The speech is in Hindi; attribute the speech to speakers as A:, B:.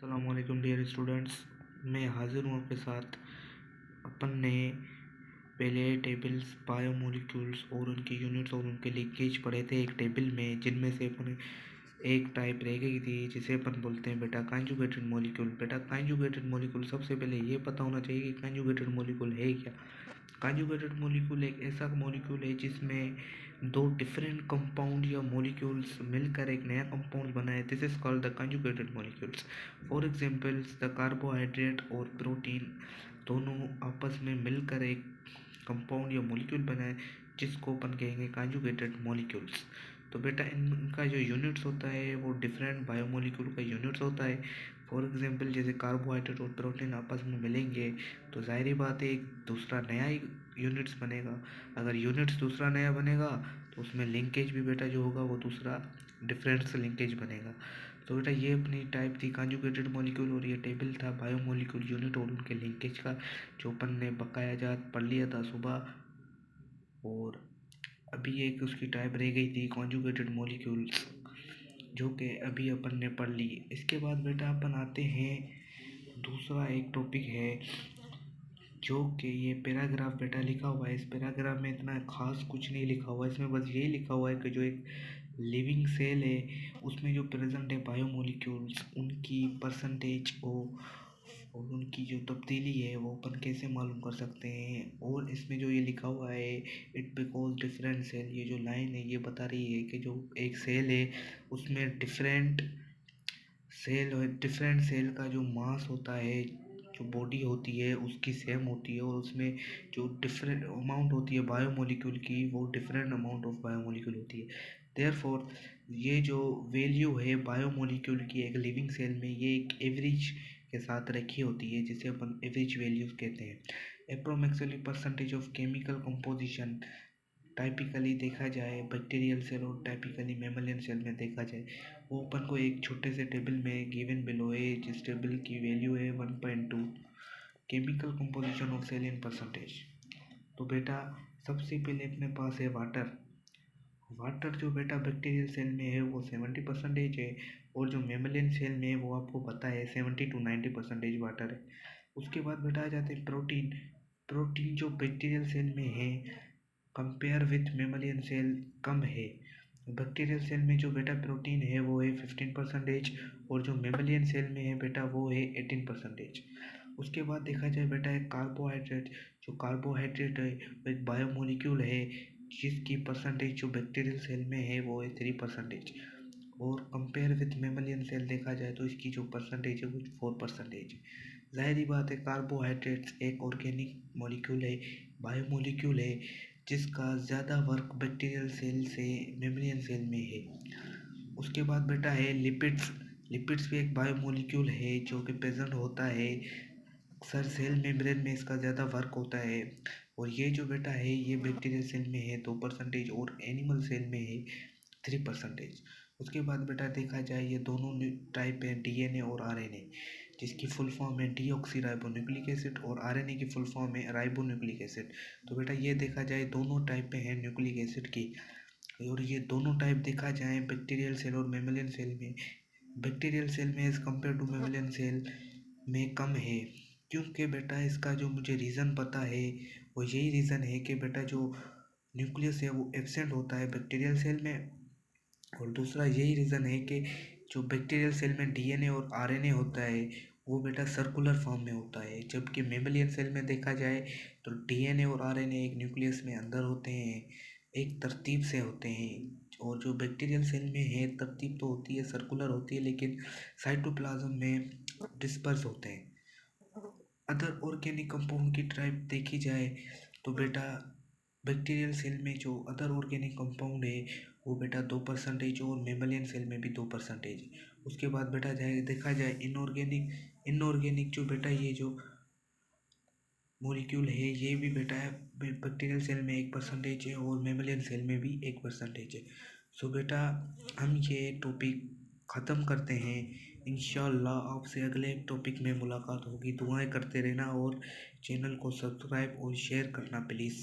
A: अस्सलामुअलैकुम डियर स्टूडेंट्स, मैं हाज़िर हूँ आपके साथ। अपन ने पहले टेबल्स, बायोमोलिक्यूल्स और उनके यूनिट्स और उनके लिंकेज पढ़े थे एक टेबल में, जिनमें से अपन एक टाइप रह गई थी जिसे अपन बोलते हैं बेटा कॉन्जुगेटेड मॉलिक्यूल। बेटा कॉन्जुगेटेड मॉलिक्यूल, सबसे पहले ये पता होना चाहिए कि कॉन्जुगेटेड मॉलिक्यूल है क्या। कॉन्जुगेटेड मॉलिक्यूल एक ऐसा मॉलिक्यूल है जिसमें दो डिफरेंट कंपाउंड या मॉलिक्यूल्स मिलकर एक नया कंपाउंड बनाए। This is called the conjugated molecules. For examples the carbohydrate और प्रोटीन दोनों आपस में मिलकर एक कंपाउंड या मॉलिक्यूल बनाए, जिसको अपन कहेंगे कॉन्जुगेटेड मॉलिक्यूल्स। तो बेटा इनका जो यूनिट्स होता है वो डिफरेंट बायोमोलिक्यूल का यूनिट्स होता है। फॉर एग्जांपल जैसे कार्बोहाइड्रेट और प्रोटीन आपस में मिलेंगे तो जाहिर बात है एक दूसरा नया ही यूनिट्स बनेगा। अगर यूनिट्स दूसरा नया बनेगा तो उसमें लिंकेज भी बेटा जो होगा वो दूसरा डिफरेंट लिंकेज बनेगा। तो बेटा ये अपनी टाइप थी कॉन्जुगेटेड मॉलिक्यूल, और ये टेबल था बायोमोलिक्यूल यूनिट और उनके लिंकेज का, जो अपन ने बकाया जात पढ़ लिया था सुबह। और अभी एक उसकी टाइप रह गई थी कॉन्जुगेटेड मॉलिक्यूल्स, जो कि अभी अपन ने पढ़ ली। इसके बाद बेटा अपन आते हैं, दूसरा एक टॉपिक है जो कि ये पैराग्राफ बेटा लिखा हुआ है। इस पैराग्राफ में इतना खास कुछ नहीं लिखा हुआ है, इसमें बस यही लिखा हुआ है कि जो एक लिविंग सेल है उसमें जो प्रेजेंट है बायोमोलिक्यूल्स, उनकी परसेंटेज और उनकी जो तब्दीली है वो अपन कैसे मालूम कर सकते हैं। और इसमें जो ये लिखा हुआ है इट बिकॉज डिफरेंट सेल, ये जो लाइन है ये बता रही है कि जो एक सेल है उसमें डिफरेंट सेल का जो मास होता है, जो बॉडी होती है उसकी सेम होती है, और उसमें जो डिफरेंट अमाउंट होती है बायोमोलिक्यूल की वो डिफरेंट अमाउंट ऑफ बायोमोलिक्यूल होती है। देयरफॉर ये जो वैल्यू है बायोमोलिक्यूल की एक लिविंग सेल में, ये एक एवरेज के साथ रखी होती है, जिसे अपन एवरेज वैल्यूज कहते हैं। Approximately percentage of chemical composition typically देखा जाए बैक्टीरियल सेल और टाइपिकली मेमलियन सेल में देखा जाए, वो अपन को एक छोटे से टेबल में गिवन बिलो है, जिस टेबल की वैल्यू है 1.2 chemical composition of cell in percentage. तो बेटा सबसे पहले अपने पास है वाटर। वाटर जो बेटा बैक्टीरियल सेल में है वो 70% है, और जो मेमलियन सेल में है वो आपको पता है 70 to 90% वाटर है। उसके बाद बेटा आ जाते हैं प्रोटीन। प्रोटीन जो बैक्टीरियल सेल में है कंपेयर विथ मेमलियन सेल कम है। बैक्टीरियल सेल में जो बेटा प्रोटीन है वो है 15%, और जो मेमलियन सेल में है बेटा वो है 18%। उसके बाद देखा जाए बेटा एक कार्बोहाइड्रेट। जो कार्बोहाइड्रेट है वो एक बायोमोलिक्यूल है, जिसकी परसेंटेज जो बैक्टीरियल सेल में है वो है 3%। और कंपेयर विथ मेमलियन सेल देखा जाए तो इसकी जो परसेंटेज है वो 4%। जाहिर बात है कार्बोहाइड्रेट्स एक ऑर्गेनिक मॉलिक्यूल है, बायोमोलिक्यूल है, जिसका ज़्यादा वर्क बैक्टीरियल सेल से मेमलियन सेल में है। उसके बाद बेटा है लिपिड्स। लिपिड्स भी एक बायोमोलिक्यूल है जो कि प्रेजेंट होता है अक्सर सेल मेम्ब्रेन में, इसका ज़्यादा वर्क होता है। और ये जो बेटा है ये बैक्टीरियल सेल में है 2%, और एनिमल सेल में है 3%। उसके बाद बेटा देखा जाए ये दोनों टाइप है डीएनए और आरएनए, जिसकी फुल फॉर्म है डीऑक्सीराइबोन्यूक्लिक एसिड, और आरएनए की फुल फॉर्म है राइबोन्यूक्लिक एसिड। तो बेटा ये देखा जाए दोनों टाइप पे हैं न्यूक्लिक एसिड की, और ये दोनों टाइप देखा जाए बैक्टीरियल सेल और मेमलियन सेल में। बैक्टीरियल सेल में एज़ कम्पेयर टू मेमलियन सेल में कम है, क्योंकि बेटा इसका जो मुझे रीज़न पता है वो यही रीज़न है कि बेटा जो न्यूक्लियस है वो एब्सेंट होता है बैक्टीरियल सेल में, और दूसरा यही रीज़न है कि जो बैक्टीरियल सेल में डीएनए और आरएनए होता है वो बेटा सर्कुलर फॉर्म में होता है, जबकि मेमलियन सेल में देखा जाए तो डीएनए और आरएनए एक न्यूक्लियस में अंदर होते हैं, एक तरतीब से होते हैं। और जो बैक्टीरियल सेल में है तरतीब तो होती है, सर्कुलर होती है, लेकिन साइटोप्लाज्म में डिस्पर्स होते हैं। अदर ऑर्गेनिक कंपाउंड की टाइप देखी जाए तो बेटा बैक्टीरियल सेल में जो अदर ऑर्गेनिक कंपाउंड है वो बेटा 2%, और मेमलियन सेल में भी 2%। उसके बाद बेटा देखा जाए इनऑर्गेनिक जो बेटा ये जो मॉलिक्यूल है ये भी बेटा बैक्टीरियल सेल में 1% है, और मेमलियन सेल में भी 1% है। सो बेटा हम ये टॉपिक ख़त्म करते हैं। इंशाल्लाह आपसे अगले टॉपिक में मुलाकात होगी। दुआएं करते रहना और चैनल को सब्सक्राइब और शेयर करना प्लीज़।